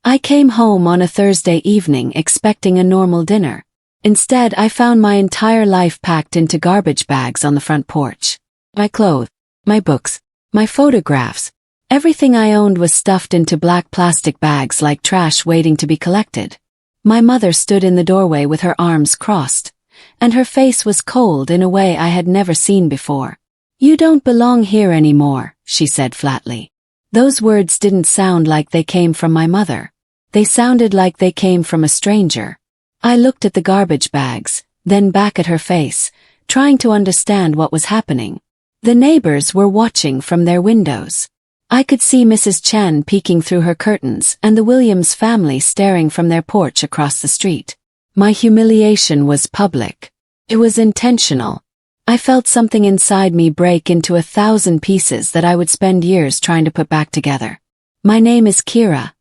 I came home on a Thursday evening expecting a normal dinner. Instead, I found my entire life packed into garbage bags on the front porch. My clothes, my books, my photographs, everything I owned was stuffed into black plastic bags like trash waiting to be collected. My mother stood in the doorway with her arms crossed, and her face was cold in a way I had never seen before. "You don't belong here anymore," she said flatly. Those words didn't sound like they came from my mother. They sounded like they came from a stranger. I looked at the garbage bags, then back at her face, trying to understand what was happening. The neighbors were watching from their windows. I could see Mrs. Chen peeking through her curtains and the Williams family staring from their porch across the street. My humiliation was public. It was intentional. I felt something inside me break into 1,000 pieces that I would spend years trying to put back together. My name is Kira,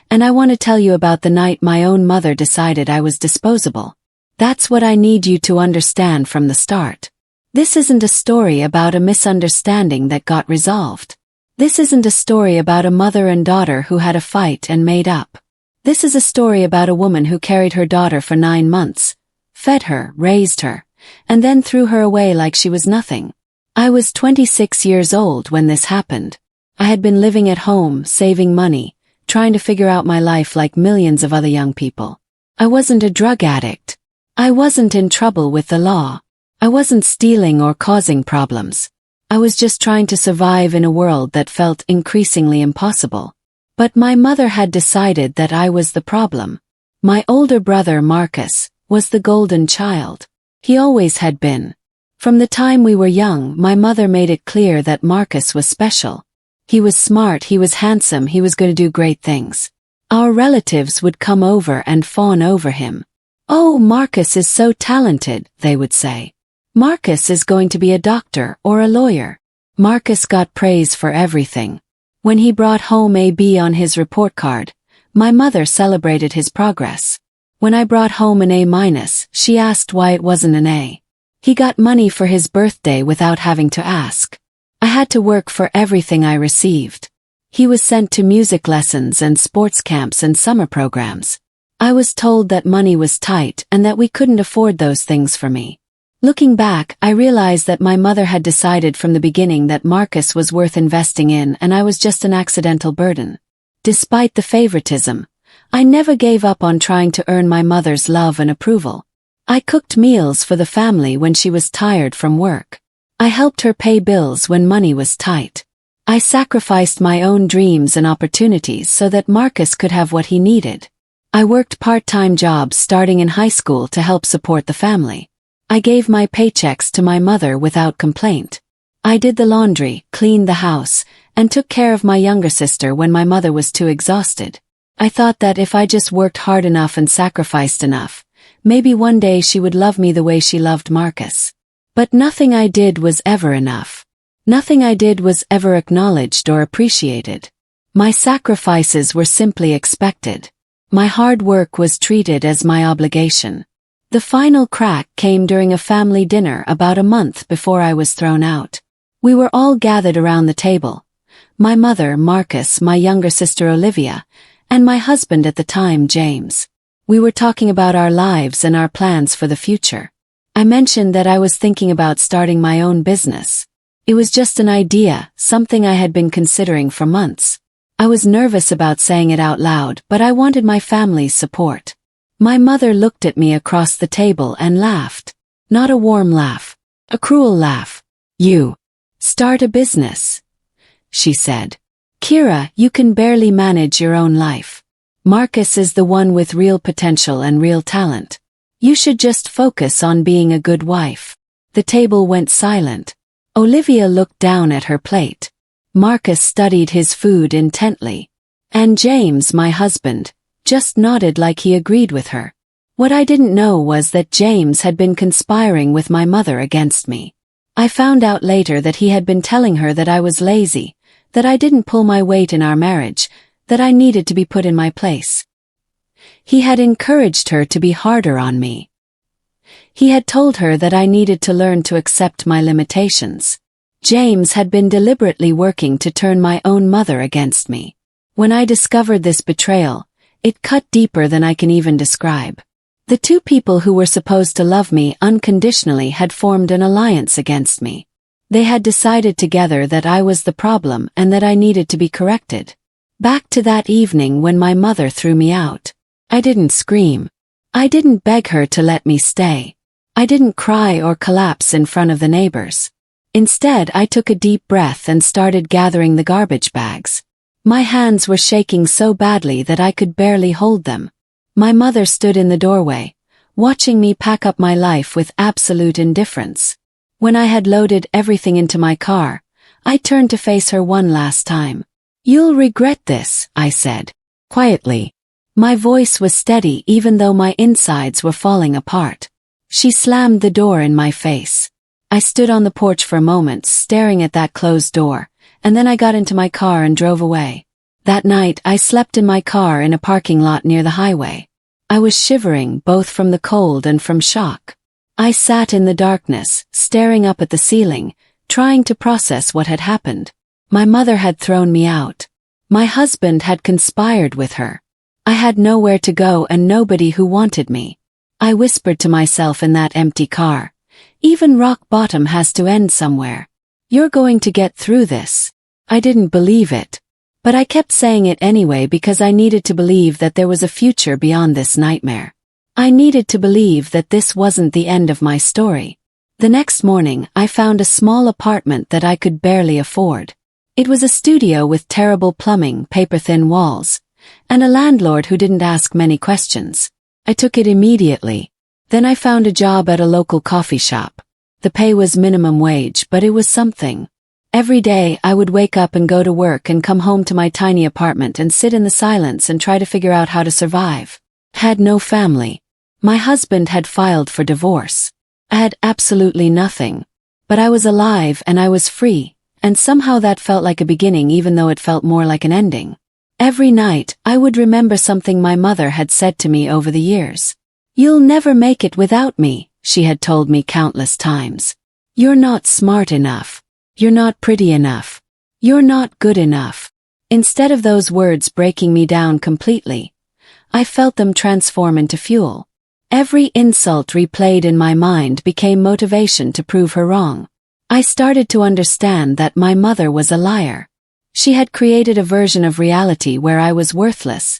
and I want to tell you about the night my own mother decided I was disposable. That's what I need you to understand from the start. This isn't a story about a misunderstanding that got resolved. This isn't a story about a mother and daughter who had a fight and made up. This is a story about a woman who carried her daughter for 9 months, fed her, raised her, and then threw her away like she was nothing. I was 26 years old when this happened. I had been living at home, saving money, trying to figure out my life like millions of other young people. I wasn't a drug addict. I wasn't in trouble with the law. I wasn't stealing or causing problems. I was just trying to survive in a world that felt increasingly impossible. But my mother had decided that I was the problem. My older brother, Marcus, was the golden child. He always had been. From the time we were young, my mother made it clear that Marcus was special. He was smart, he was handsome, he was going to do great things. Our relatives would come over and fawn over him. "Oh, Marcus is so talented," they would say. "Marcus is going to be a doctor or a lawyer." Marcus got praise for everything. When he brought home a B on his report card, my mother celebrated his progress. When I brought home an A-, she asked why it wasn't an A. He got money for his birthday without having to ask. I had to work for everything I received. He was sent to music lessons and sports camps and summer programs. I was told that money was tight and that we couldn't afford those things for me. Looking back, I realized that my mother had decided from the beginning that Marcus was worth investing in and I was just an accidental burden. Despite the favoritism, I never gave up on trying to earn my mother's love and approval. I cooked meals for the family when she was tired from work. I helped her pay bills when money was tight. I sacrificed my own dreams and opportunities so that Marcus could have what he needed. I worked part-time jobs starting in high school to help support the family. I gave my paychecks to my mother without complaint. I did the laundry, cleaned the house, and took care of my younger sister when my mother was too exhausted. I thought that if I just worked hard enough and sacrificed enough, maybe one day she would love me the way she loved Marcus. But nothing I did was ever enough. Nothing I did was ever acknowledged or appreciated. My sacrifices were simply expected. My hard work was treated as my obligation. The final crack came during a family dinner about a month before I was thrown out. We were all gathered around the table. My mother, Marcus, my younger sister Olivia, and my husband at the time, James. We were talking about our lives and our plans for the future. I mentioned that I was thinking about starting my own business. It was just an idea, something I had been considering for months. I was nervous about saying it out loud, but I wanted my family's support. My mother looked at me across the table and laughed. Not a warm laugh. A cruel laugh. "You start a business," she said. "Kira, you can barely manage your own life. Marcus is the one with real potential and real talent. You should just focus on being a good wife." The table went silent. Olivia looked down at her plate. Marcus studied his food intently. And James, my husband, just nodded like he agreed with her. What I didn't know was that James had been conspiring with my mother against me. I found out later that he had been telling her that I was lazy, that I didn't pull my weight in our marriage, that I needed to be put in my place. He had encouraged her to be harder on me. He had told her that I needed to learn to accept my limitations. James had been deliberately working to turn my own mother against me. When I discovered this betrayal, It cut deeper than I can even describe. The two people who were supposed to love me unconditionally had formed an alliance against me. They had decided together that I was the problem and that I needed to be corrected. Back to that evening when my mother threw me out. I didn't scream. I didn't beg her to let me stay. I didn't cry or collapse in front of the neighbors. Instead, I took a deep breath and started gathering the garbage bags. My hands were shaking so badly that I could barely hold them. My mother stood in the doorway, watching me pack up my life with absolute indifference. When I had loaded everything into my car, I turned to face her one last time. "You'll regret this," I said, quietly. My voice was steady even though my insides were falling apart. She slammed the door in my face. I stood on the porch for a moment staring at that closed door, and then I got into my car and drove away. That night I slept in my car in a parking lot near the highway. I was shivering both from the cold and from shock. I sat in the darkness, staring up at the ceiling, trying to process what had happened. My mother had thrown me out. My husband had conspired with her. I had nowhere to go and nobody who wanted me. I whispered to myself in that empty car, "Even rock bottom has to end somewhere. You're going to get through this." I didn't believe it. But I kept saying it anyway because I needed to believe that there was a future beyond this nightmare. I needed to believe that this wasn't the end of my story. The next morning, I found a small apartment that I could barely afford. It was a studio with terrible plumbing, paper-thin walls, and a landlord who didn't ask many questions. I took it immediately. Then I found a job at a local coffee shop. The pay was minimum wage, but it was something. Every day, I would wake up and go to work and come home to my tiny apartment and sit in the silence and try to figure out how to survive. Had no family. My husband had filed for divorce. I had absolutely nothing. But I was alive and I was free, and somehow that felt like a beginning even though it felt more like an ending. Every night, I would remember something my mother had said to me over the years. "You'll never make it without me," she had told me countless times. "You're not smart enough. You're not pretty enough. You're not good enough." Instead of those words breaking me down completely, I felt them transform into fuel. Every insult replayed in my mind became motivation to prove her wrong. I started to understand that my mother was a liar. She had created a version of reality where I was worthless,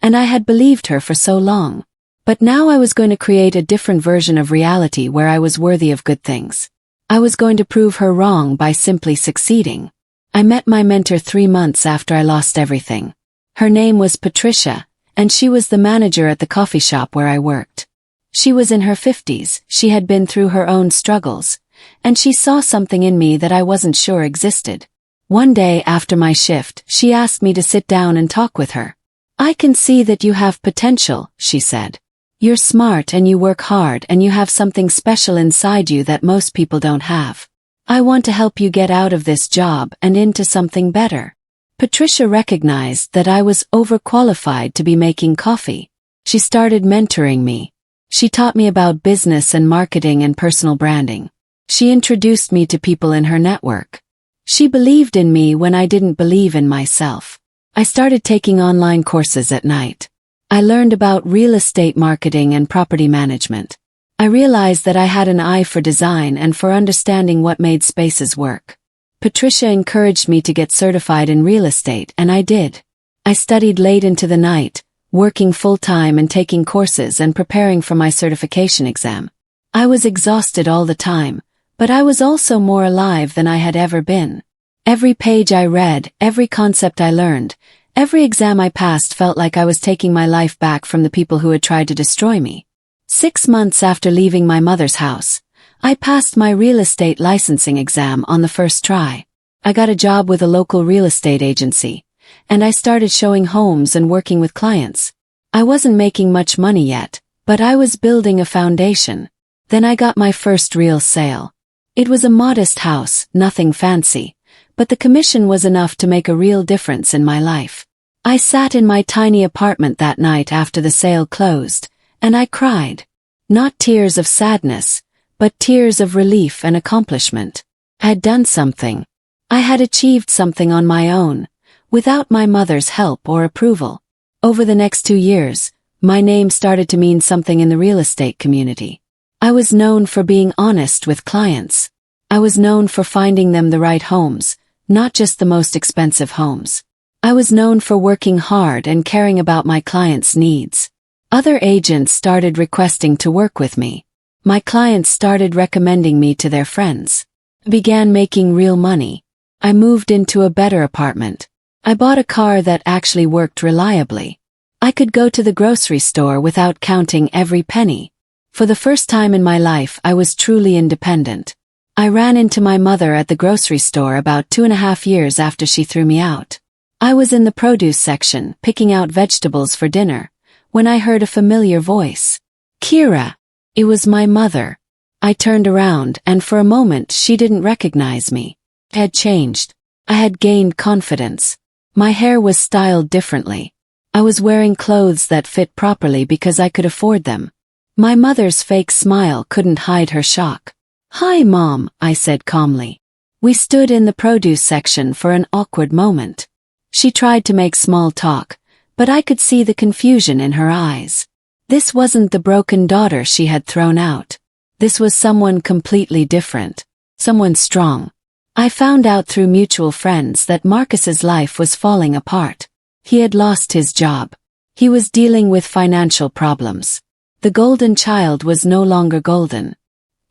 and I had believed her for so long. But now I was going to create a different version of reality where I was worthy of good things. I was going to prove her wrong by simply succeeding. I met my mentor 3 months after I lost everything. Her name was Patricia, and she was the manager at the coffee shop where I worked. She was in her 50s, she had been through her own struggles, and she saw something in me that I wasn't sure existed. One day after my shift, she asked me to sit down and talk with her. "I can see that you have potential," she said. "You're smart and you work hard and you have something special inside you that most people don't have. I want to help you get out of this job and into something better." Patricia recognized that I was overqualified to be making coffee. She started mentoring me. She taught me about business and marketing and personal branding. She introduced me to people in her network. She believed in me when I didn't believe in myself. I started taking online courses at night. I learned about real estate marketing and property management. I realized that I had an eye for design and for understanding what made spaces work. Patricia encouraged me to get certified in real estate, and I did. I studied late into the night, working full-time and taking courses and preparing for my certification exam. I was exhausted all the time, but I was also more alive than I had ever been. Every page I read, every concept I learned, every exam I passed felt like I was taking my life back from the people who had tried to destroy me. 6 months after leaving my mother's house, I passed my real estate licensing exam on the first try. I got a job with a local real estate agency, and I started showing homes and working with clients. I wasn't making much money yet, but I was building a foundation. Then I got my first real sale. It was a modest house, nothing fancy, but the commission was enough to make a real difference in my life. I sat in my tiny apartment that night after the sale closed, and I cried. Not tears of sadness, but tears of relief and accomplishment. I had done something. I had achieved something on my own, without my mother's help or approval. Over the next 2 years, my name started to mean something in the real estate community. I was known for being honest with clients. I was known for finding them the right homes, not just the most expensive homes. I was known for working hard and caring about my clients' needs. Other agents started requesting to work with me. My clients started recommending me to their friends. I began making real money. I moved into a better apartment. I bought a car that actually worked reliably. I could go to the grocery store without counting every penny. For the first time in my life, I was truly independent. I ran into my mother at the grocery store about 2.5 years after she threw me out. I was in the produce section, picking out vegetables for dinner, when I heard a familiar voice. Kira. It was my mother. I turned around, and for a moment she didn't recognize me. I had changed. I had gained confidence. My hair was styled differently. I was wearing clothes that fit properly because I could afford them. My mother's fake smile couldn't hide her shock. "Hi, Mom," I said calmly. We stood in the produce section for an awkward moment. She tried to make small talk, but I could see the confusion in her eyes. This wasn't the broken daughter she had thrown out. This was someone completely different. Someone strong. I found out through mutual friends that Marcus's life was falling apart. He had lost his job. He was dealing with financial problems. The golden child was no longer golden.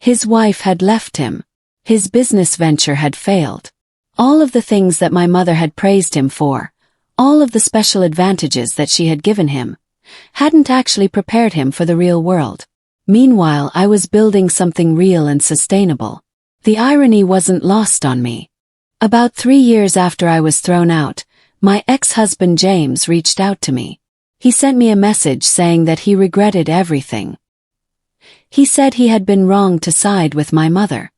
His wife had left him. His business venture had failed. All of the things that my mother had praised him for, all of the special advantages that she had given him, hadn't actually prepared him for the real world. Meanwhile, I was building something real and sustainable. The irony wasn't lost on me. About 3 years after I was thrown out, my ex-husband James reached out to me. He sent me a message saying that he regretted everything. He said he had been wrong to side with my mother.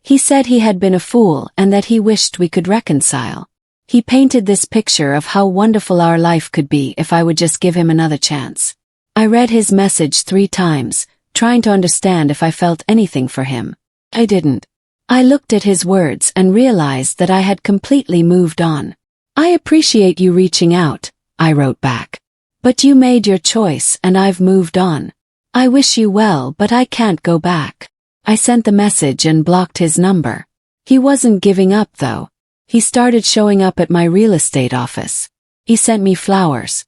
He said he had been a fool and that he wished we could reconcile. He painted this picture of how wonderful our life could be if I would just give him another chance. I read his message 3 times, trying to understand if I felt anything for him. I didn't. I looked at his words and realized that I had completely moved on. "I appreciate you reaching out," I wrote back. "But you made your choice and I've moved on. I wish you well, but I can't go back." I sent the message and blocked his number. He wasn't giving up though. He started showing up at my real estate office. He sent me flowers.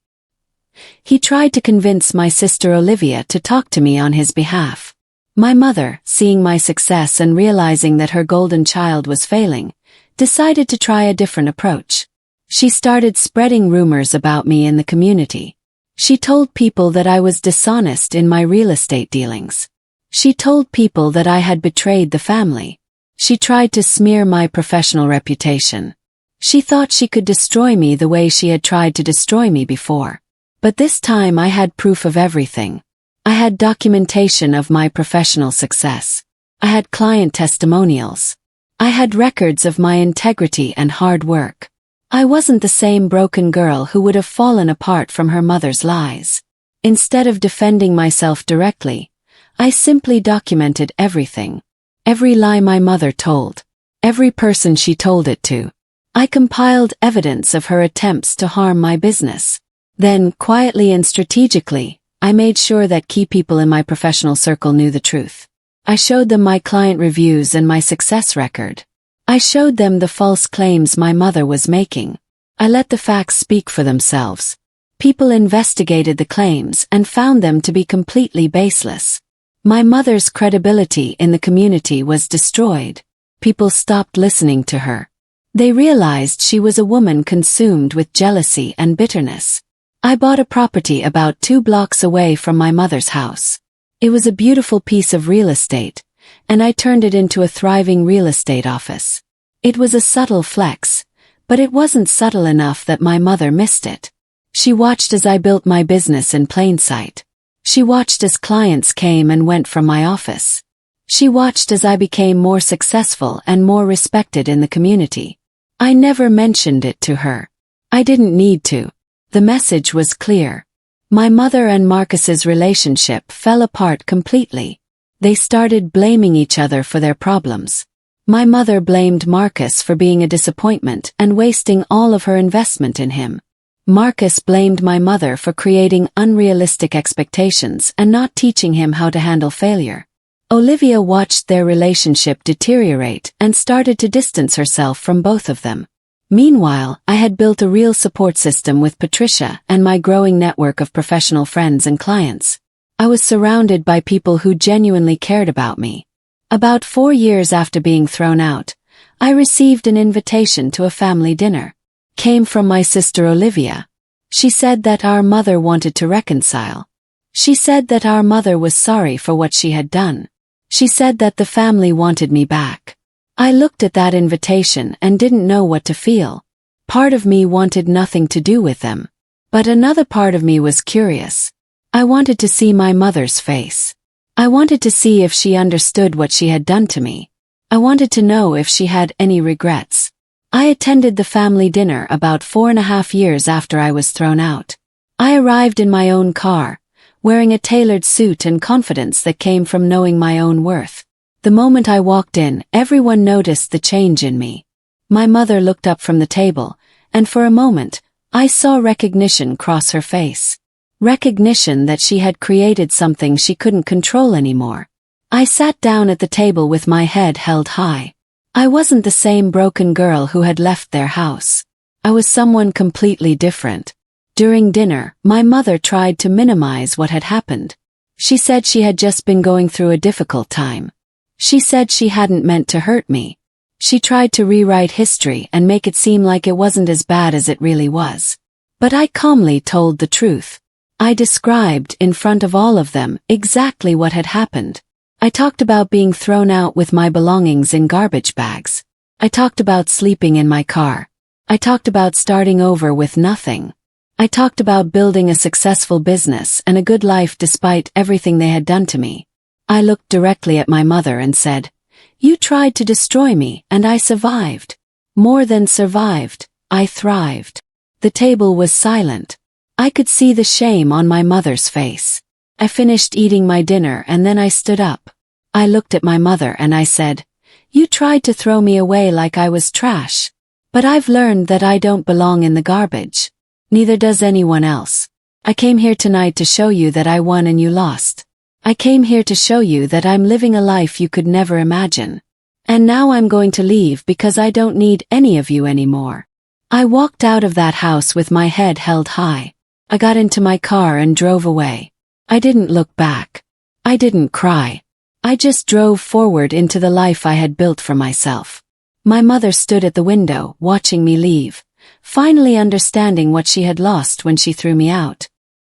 He tried to convince my sister Olivia to talk to me on his behalf. My mother, seeing my success and realizing that her golden child was failing, decided to try a different approach. She started spreading rumors about me in the community. She told people that I was dishonest in my real estate dealings. She told people that I had betrayed the family. She tried to smear my professional reputation. She thought she could destroy me the way she had tried to destroy me before. But this time I had proof of everything. I had documentation of my professional success. I had client testimonials. I had records of my integrity and hard work. I wasn't the same broken girl who would have fallen apart from her mother's lies. Instead of defending myself directly, I simply documented everything. Every lie my mother told. Every person she told it to. I compiled evidence of her attempts to harm my business. Then, quietly and strategically, I made sure that key people in my professional circle knew the truth. I showed them my client reviews and my success record. I showed them the false claims my mother was making. I let the facts speak for themselves. People investigated the claims and found them to be completely baseless. My mother's credibility in the community was destroyed. People stopped listening to her. They realized she was a woman consumed with jealousy and bitterness. I bought a property about 2 blocks away from my mother's house. It was a beautiful piece of real estate, and I turned it into a thriving real estate office. It was a subtle flex, but it wasn't subtle enough that my mother missed it. She watched as I built my business in plain sight. She watched as clients came and went from my office. She watched as I became more successful and more respected in the community. I never mentioned it to her. I didn't need to. The message was clear. My mother and Marcus's relationship fell apart completely. They started blaming each other for their problems. My mother blamed Marcus for being a disappointment and wasting all of her investment in him. Marcus blamed my mother for creating unrealistic expectations and not teaching him how to handle failure. Olivia watched their relationship deteriorate and started to distance herself from both of them. Meanwhile, I had built a real support system with Patricia and my growing network of professional friends and clients. I was surrounded by people who genuinely cared about me. About 4 years after being thrown out, I received an invitation to a family dinner. Came from my sister Olivia. She said that our mother wanted to reconcile. She said that our mother was sorry for what she had done. She said that the family wanted me back. I looked at that invitation and didn't know what to feel. Part of me wanted nothing to do with them. But another part of me was curious. I wanted to see my mother's face. I wanted to see if she understood what she had done to me. I wanted to know if she had any regrets. I attended the family dinner about 4.5 years after I was thrown out. I arrived in my own car, wearing a tailored suit and confidence that came from knowing my own worth. The moment I walked in, everyone noticed the change in me. My mother looked up from the table, and for a moment, I saw recognition cross her face. Recognition that she had created something she couldn't control anymore. I sat down at the table with my head held high. I wasn't the same broken girl who had left their house. I was someone completely different. During dinner, my mother tried to minimize what had happened. She said she had just been going through a difficult time. She said she hadn't meant to hurt me. She tried to rewrite history and make it seem like it wasn't as bad as it really was. But I calmly told the truth. I described, in front of all of them, exactly what had happened. I talked about being thrown out with my belongings in garbage bags. I talked about sleeping in my car. I talked about starting over with nothing. I talked about building a successful business and a good life despite everything they had done to me. I looked directly at my mother and said, "You tried to destroy me, and I survived. More than survived, I thrived." The table was silent. I could see the shame on my mother's face. I finished eating my dinner and then I stood up. I looked at my mother and I said, "You tried to throw me away like I was trash. But I've learned that I don't belong in the garbage. Neither does anyone else. I came here tonight to show you that I won and you lost. I came here to show you that I'm living a life you could never imagine. And now I'm going to leave because I don't need any of you anymore." I walked out of that house with my head held high. I got into my car and drove away. I didn't look back. I didn't cry. I just drove forward into the life I had built for myself. My mother stood at the window, watching me leave, finally understanding what she had lost when she threw me out.